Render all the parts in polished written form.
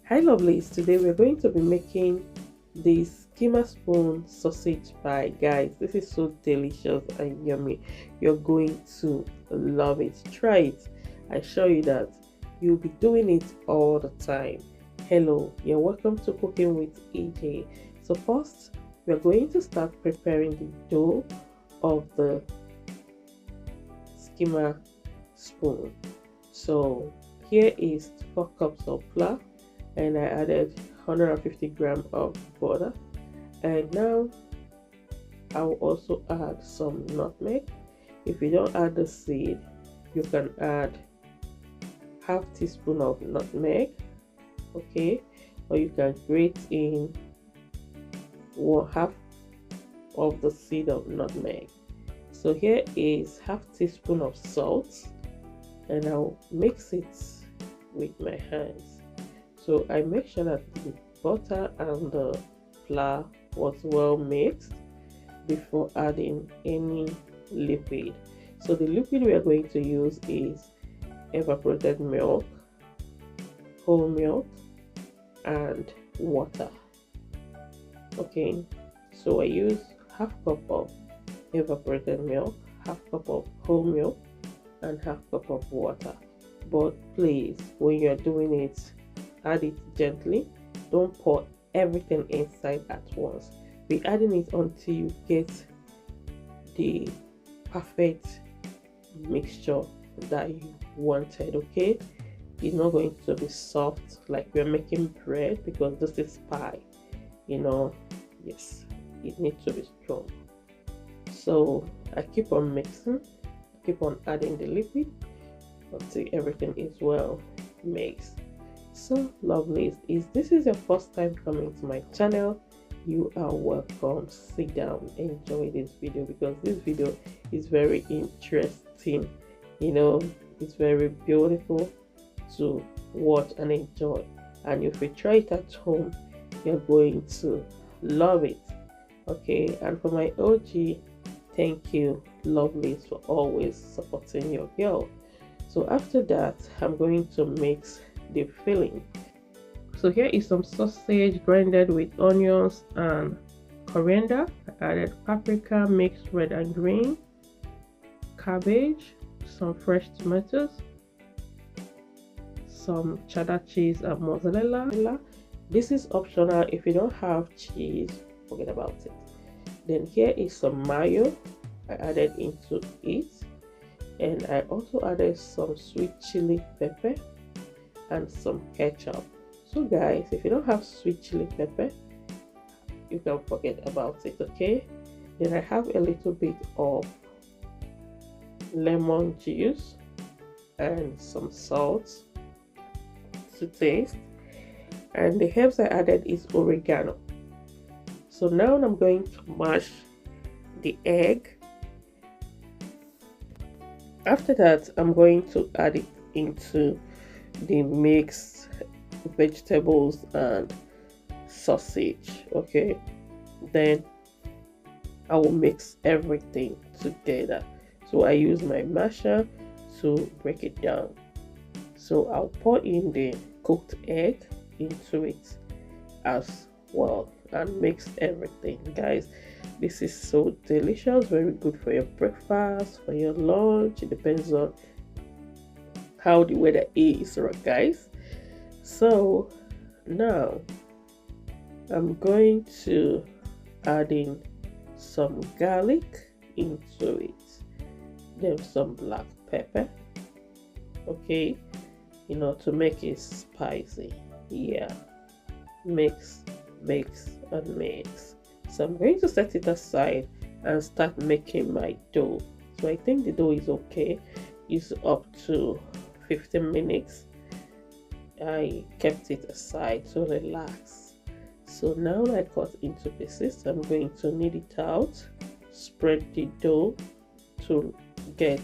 Hi lovelies, today we're going to be making the skimmer spoon sausage pie. Guys, this is so delicious and yummy. You're going to love it. Try it. I assure you that you'll be doing it all the time. Hello, you're welcome to Cooking with AJ. So first, we're going to start preparing the dough of the skimmer spoon. So here is 4 cups of flour, and I added 150 grams of butter, and now I'll also add some nutmeg. If you don't add the seed, you can add half teaspoon of nutmeg, okay, or you can grate in half of the seed of nutmeg. So here is half teaspoon of salt, and I'll mix it with my hands. So I make sure that the butter and the flour was well mixed before adding any liquid. So the liquid we are going to use is evaporated milk, whole milk, and water. Okay, so I use half cup of evaporated milk, half cup of whole milk, and half cup of water. But please, when you're doing it, add it gently. Don't pour everything inside at once. Be adding it until you get the perfect mixture that you wanted. Okay, it's not going to be soft like we're making bread, because this is pie, yes, it needs to be strong. So I keep on mixing, keep on adding the liquid until everything is well mixed. So lovely, if this is your first time coming to my channel, you are welcome. Sit down, enjoy this video, because this video is very interesting. It's very beautiful to watch and enjoy, and if you try it at home, you're going to love it. Okay, and for my OG, thank you lovelies for always supporting your girl. So after that, I'm going to mix the filling. So here is some sausage grinded with onions and coriander. I added paprika mixed red and green, cabbage, some fresh tomatoes, some cheddar cheese and mozzarella. This is optional. If you don't have cheese, forget about it. Then here is some mayo I added into it, and I also added some sweet chili pepper and some ketchup. So guys, if you don't have sweet chili pepper, you can forget about it. Okay, then I have a little bit of lemon juice and some salt to taste, and the herbs I added is oregano. So now I'm going to mash the egg. After that, I'm going to add it into the mixed vegetables and sausage. Okay, then I will mix everything together. So I use my masher to break it down. So I'll pour in the cooked egg into it as well and mix everything. Guys, this is so delicious, very good for your breakfast, for your lunch. It depends on how the weather is, right guys? So now I'm going to add in some garlic into it, then some black pepper, okay, to make it spicy. Yeah, mix and mix. So I'm going to set it aside and start making my dough. So I think the dough is okay. It's up to 15 minutes. I kept it aside to relax. So now I cut into pieces. I'm going to knead it out, spread the dough to get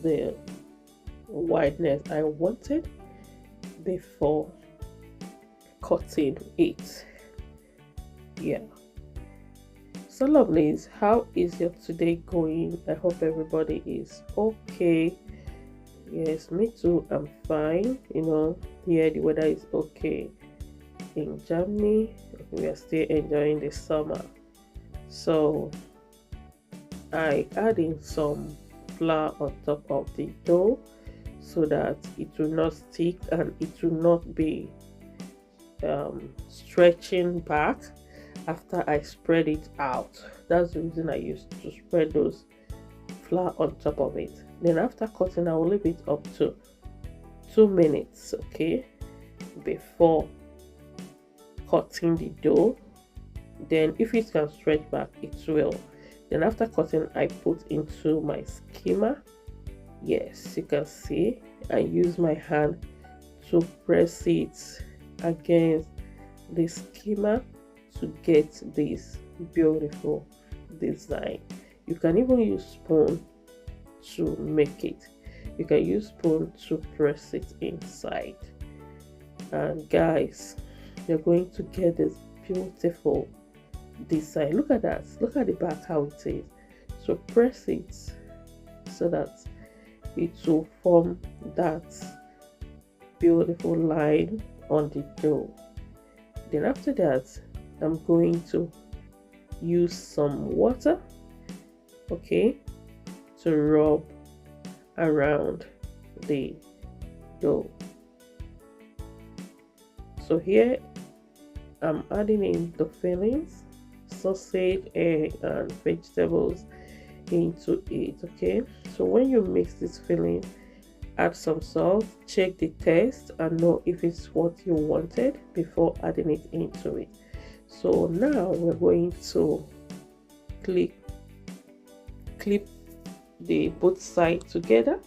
the wideness I wanted before cutting it. Yeah, so lovelies, how is your today going? I hope everybody is okay. Yes, me too. I'm fine. Here the weather is okay in Germany. We are still enjoying the summer. So I add in some flour on top of the dough so that it will not stick and it will not be stretching back after I spread it out. That's the reason I used to spread those flour on top of it. Then after cutting, I will leave it up to 2 minutes, okay, before cutting the dough. Then if it can stretch back, it will. Then after cutting, I put into my skimmer. Yes, you can see I use my hand to press it against the skimmer to get this beautiful design. You can even use spoon to make it. You can use spoon to press it inside. And guys, you're going to get this beautiful design. Look at that. Look at the back how it is. So press it so that it will form that beautiful line on the dough. Then after that, I'm going to use some water, okay, to rub around the dough. So here I'm adding in the fillings, sausage, egg, and vegetables into it. Okay, so when you mix this filling, add some salt, check the taste and know if it's what you wanted before adding it into it. So now we're going to clip the both sides together.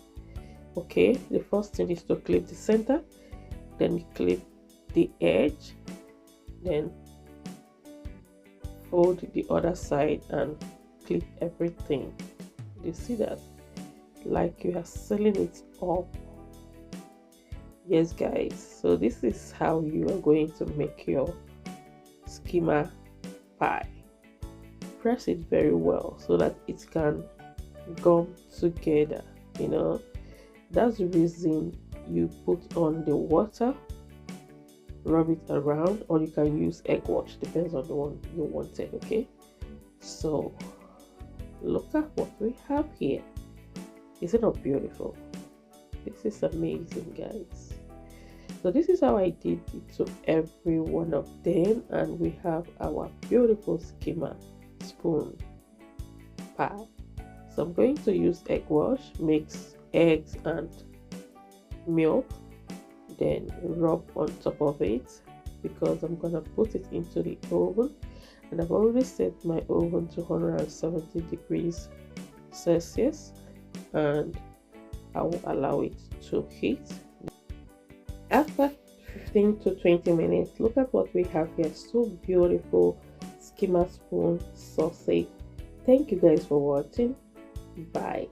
Okay, the first thing is to clip the center, then clip the edge, then fold the other side and clip everything. You see that, like you are sealing it up. Yes guys, so this is how you are going to make your skimmer pie. Press it very well so that it can gum together. That's the reason you put on the water, rub it around, or you can use egg wash, depends on the one you wanted. Okay, so look at what we have here. Is it not beautiful? This is amazing, guys. So this is how I did it to every one of them, and we have our beautiful skimmer spoon pie. So I'm going to use egg wash, mix eggs and milk, then rub on top of it because I'm gonna put it into the oven, and I've already set my oven to 170 degrees Celsius, and I will allow it to heat. After 15 to 20 minutes, look at what we have here. So beautiful skimmer spoon sausage. Thank you guys for watching. Bye.